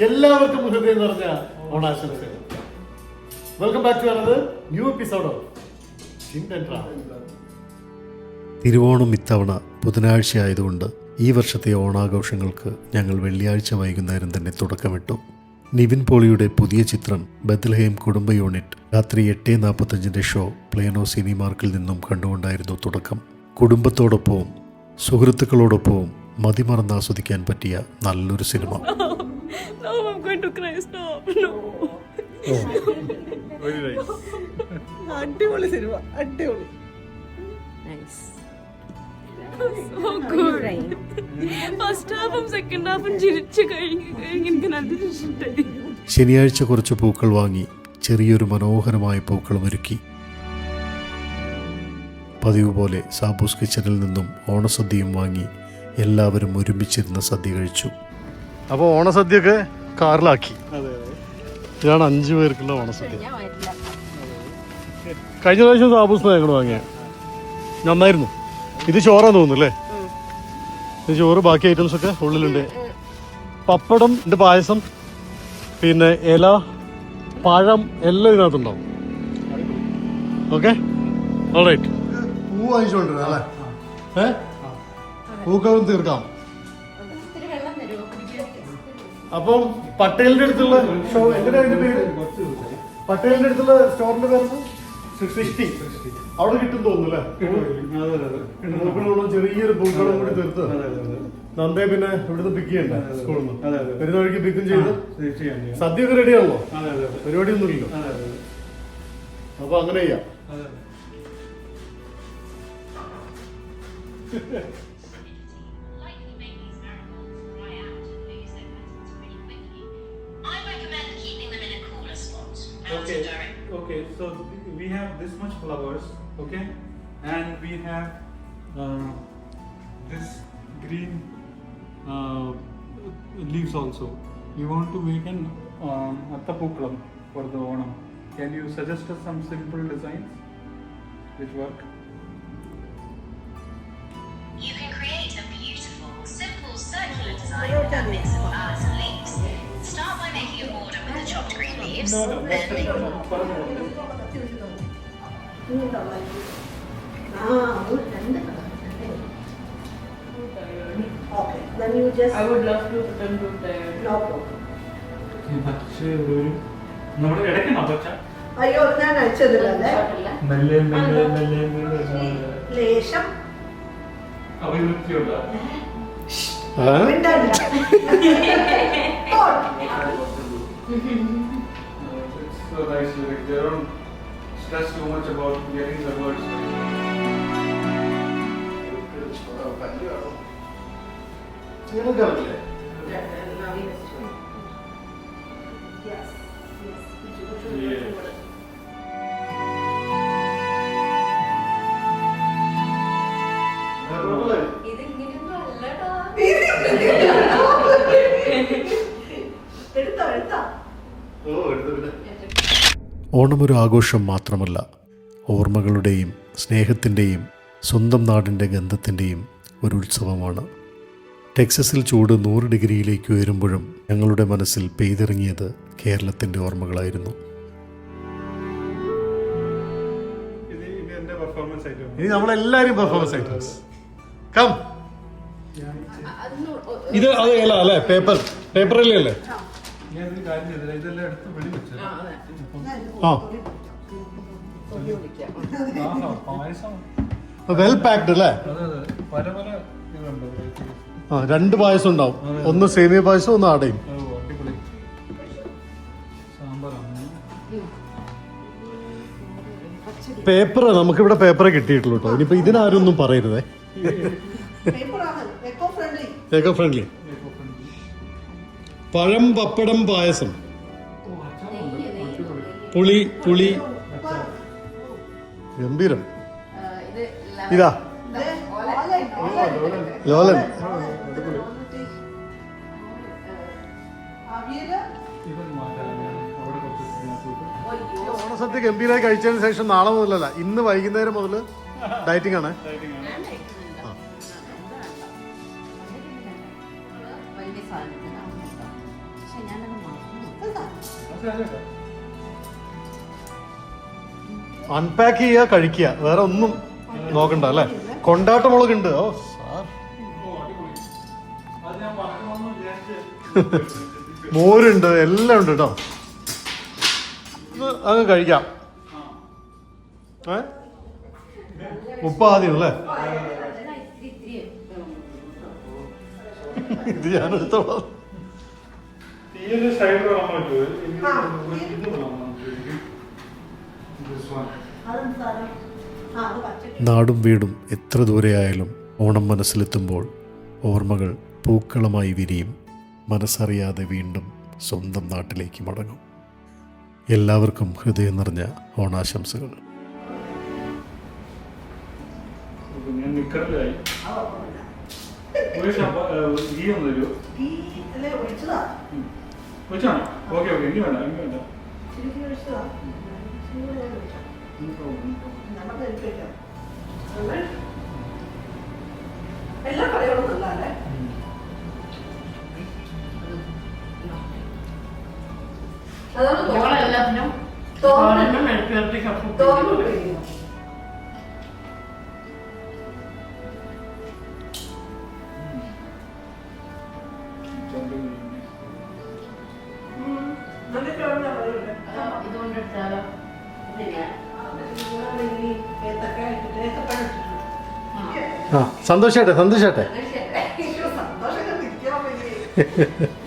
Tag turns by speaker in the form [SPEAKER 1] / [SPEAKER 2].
[SPEAKER 1] എല്ലാവർക്കും ഹൃദയം നിറഞ്ഞ ഓണാശംസകൾ. Welcome back to another new episode of Chinthan travel.
[SPEAKER 2] Thiruvonam ഇത്തവണ ബുധനാഴ്ച ആയതുകൊണ്ട് ഈ വർഷത്തെ ഓണാഘോഷങ്ങൾക്ക് ഞങ്ങൾ വെള്ളിയാഴ്ച വൈകുന്നേരം തന്നെ തുടക്കമിട്ടു. നിവിൻ പോളിയുടെ പുതിയ ചിത്രം ബത്ലഹേം കുടുംബ യൂണിറ്റ് രാത്രി 8:45 ഷോ പ്ലേനോ സിനിമാർക്കിൽ നിന്നും കണ്ടുകൊണ്ടായിരുന്നു തുടക്കം. കുടുംബത്തോടൊപ്പവും സുഹൃത്തുക്കളോടൊപ്പവും മതിമറന്ന് ആസ്വദിക്കാൻ പറ്റിയ നല്ലൊരു സിനിമ.
[SPEAKER 3] അടിപൊളി സിനിമ, അടിപൊളി.
[SPEAKER 2] ശനിയാഴ്ച കുറച്ച് പൂക്കൾ വാങ്ങി ചെറിയൊരു മനോഹരമായ പൂക്കളം ഒരുക്കി. പതിവ് പോലെ സാബൂസ് കിച്ചണിൽ നിന്നും ഓണസദ്യയും വാങ്ങി എല്ലാവരും ഒരുമിച്ചിരുന്ന സദ്യ കഴിച്ചു.
[SPEAKER 1] അപ്പോൾ ഓണസദ്യയൊക്കെ കാറിലാക്കി. ഇതാണ് 5 പേർക്കുള്ള ഓണസദ്യ. കഴിഞ്ഞ പ്രാവശ്യം സാബൂസ് ഞങ്ങൾ വാങ്ങിയ നന്നായിരുന്നു. ഇത് ചോറാന്ന് തോന്നുന്നു അല്ലേ? ഇത് ചോറ്, ബാക്കി ഐറ്റംസ് ഒക്കെ ഉള്ളിലുണ്ട്. പപ്പടം ഉണ്ട്, പായസം, പിന്നെ ഇല, പഴം എല്ലാം ഇതിനകത്തുണ്ടാവും. Okay, alright. പൂ വാങ്ങിച്ചോണ്ടിരുന്ന അല്ലേ? പൂക്കളും തീർക്കാം. അപ്പം പട്ടേലിന്റെ അടുത്തുള്ള ഷോ എങ്ങനെയാ പേര്? പട്ടേലിന്റെ അടുത്തുള്ള സ്റ്റോറിന്റെ പേര് 60. അവിടെ കിട്ടും തോന്നുന്നു അല്ലേ? പൂക്കളോളം ചെറിയൊരു പൂക്കളും കൂടി തീർത്ത് നന്ദേ പിന്നെ ഇവിടുന്ന് പിക്ക് ചെയ്യണ്ട സ്കൂളിൽ നിന്ന്. വരുന്ന വഴിക്ക് പിക്കും ചെയ്ത് സദ്യ ഒക്കെ റെഡിയാണല്ലോ, പരിപാടിയൊന്നും ഇല്ലല്ലോ. അപ്പൊ അങ്ങനെ ചെയ്യാം.
[SPEAKER 4] Okay, so we have this much flowers, okay, and we have this green leaves also. We want to make an attapukkalam for the Onam. Can you suggest us some simple designs which work?
[SPEAKER 5] You can create a beautiful, simple circular design with a mix of flowers and leaves. Start by making a border with the chopped green leaves.
[SPEAKER 3] Then you just.
[SPEAKER 6] I would love to return to there.
[SPEAKER 3] No problem.
[SPEAKER 4] പക്ഷേ ഒരു നമ്മുടെ ഇടയ്ക്ക് നപ്പച്ച
[SPEAKER 3] അയ്യോ, ഞാൻ അയച്ചതില്ലല്ലേ?
[SPEAKER 4] മെല്ലെ മെല്ലെ മെല്ലെ മെല്ലെ
[SPEAKER 3] ലേശം
[SPEAKER 4] അഭിവൃദ്ധിയുള്ള
[SPEAKER 3] മിണ്ടല്ല.
[SPEAKER 4] It's so nice, like they don't stress too much about getting the words right.
[SPEAKER 1] ചെയ്യാനൊക്കെ
[SPEAKER 3] Yes, yes.
[SPEAKER 4] Yeah.
[SPEAKER 3] എടുത്തോ, എടുത്തോ.
[SPEAKER 2] ഓണം ഒരു ആഘോഷം മാത്രമല്ല, ഓർമ്മകളുടെയും സ്നേഹത്തിൻ്റെയും സ്വന്തം നാടിൻ്റെ ഗന്ധത്തിൻ്റെയും ഒരു ഉത്സവമാണ്. ടെക്സസിൽ ചൂട് 100 ഡിഗ്രിയിലേക്ക് ഉയരുമ്പോഴും ഞങ്ങളുടെ മനസ്സിൽ പെയ്തിറങ്ങിയത് കേരളത്തിൻ്റെ ഓർമ്മകളായിരുന്നു.
[SPEAKER 1] ഇനി നമ്മളെല്ലാരും പെർഫോമൻസ് ഐറ്റംസ്. കം. ഇത് അത് ഇല അല്ലേ? പേപ്പറിലേ അല്ലേ?
[SPEAKER 4] ഞാൻ ഒരു കാര്യം ചെയ്തില്ല, ഇതെല്ലാം എടുത്ത് വെളി വെച്ചത്.
[SPEAKER 1] ആ,
[SPEAKER 4] പായസം
[SPEAKER 1] വെൽ പാക്ഡ് അല്ലേ?
[SPEAKER 4] അതെ അതെ, പല പല ഇതുണ്ട്.
[SPEAKER 1] ആ, 2 പായസം ഉണ്ടാവും. ഒന്ന് സേമിയ പായസം, ഒന്ന് അടയും.
[SPEAKER 4] അടിപൊളി സാമ്പാറാണ്.
[SPEAKER 1] പേപ്പർ നമുക്കിവിടെ പേപ്പറെ കിട്ടിയിട്ടുള്ളൂ കേട്ടോ. ഇനിയിപ്പോ ഇതിനാരും ഒന്നും പറയരുതേ.
[SPEAKER 3] പേപ്പറാണ്, എക്കോ ഫ്രണ്ട്ലി.
[SPEAKER 1] ഏക്കോ ഫ്രണ്ട്ലി. പഴം, പപ്പടം, പായസം, പുളി ഗംഭീരം. ഇതാ ലോലൻ. ഓണസദ്യ ഗംഭീരമായി കഴിച്ചതിന് ശേഷം നാളെ മുതലല്ല, ഇന്ന് വൈകുന്നേരം മുതൽ ഡയറ്റിംഗ് ആണ്. അൺപാക്ക് ചെയ്യുക, കഴിക്കുക, വേറെ ഒന്നും നോക്കണ്ട അല്ലേ? കൊണ്ടാട്ട മുളക് ഉണ്ട്. ഓ സാർ,
[SPEAKER 4] അത് ഞാൻ പറയണമെന്ന് വിചാരിച്ചു.
[SPEAKER 1] മോരുണ്ട്, എല്ലാം ഉണ്ട് കേട്ടോ. ഇത് അങ്ങ് കഴിക്കാം. ഉപ്പ് ആദ്യം അല്ലേ? ഇത് ഞാൻ എടുത്തോളാം.
[SPEAKER 4] തീയൊരു സൈഡ് കാണാൻ പറ്റുമോ?
[SPEAKER 2] നാടും വീടും എത്ര ദൂരെയായാലും ഓണം മനസ്സിലെത്തുമ്പോൾ ഓർമ്മകൾ പൂക്കളമായി വിരിയും. മനസ്സറിയാതെ വീണ്ടും സ്വന്തം നാട്ടിലേക്ക് മടങ്ങും. എല്ലാവർക്കും ഹൃദയം നിറഞ്ഞ ഓണാശംസകൾ.
[SPEAKER 4] ഞാൻ നിക്കറിലായി. ഗീ ഒന്ന് തരുമോ?
[SPEAKER 3] ഒഴിച്ചതാ.
[SPEAKER 4] വെച്ചാണോ? ഓക്കെ ഓക്കെ, ഇനി വേണ്ട, ഇനി വേണ്ട.
[SPEAKER 3] ശരിക്കും ഒഴിച്ചതാ. നമുക്ക് എനിക്ക് വെക്കാം. എല്ലാം കറികളൊന്നും അല്ലേ? അതാണ്
[SPEAKER 6] ഞങ്ങളെല്ലാത്തിനും
[SPEAKER 3] തോന്നുന്നു.
[SPEAKER 6] മെഴുക്കുവരട്ടി കപ്പ
[SPEAKER 3] തോന്നുന്നു.
[SPEAKER 6] ഇതുകൊണ്ടെടുത്താലോ?
[SPEAKER 1] ആ, സന്തോഷാട്ടെ, സന്തോഷാട്ടെ.
[SPEAKER 3] സന്തോഷം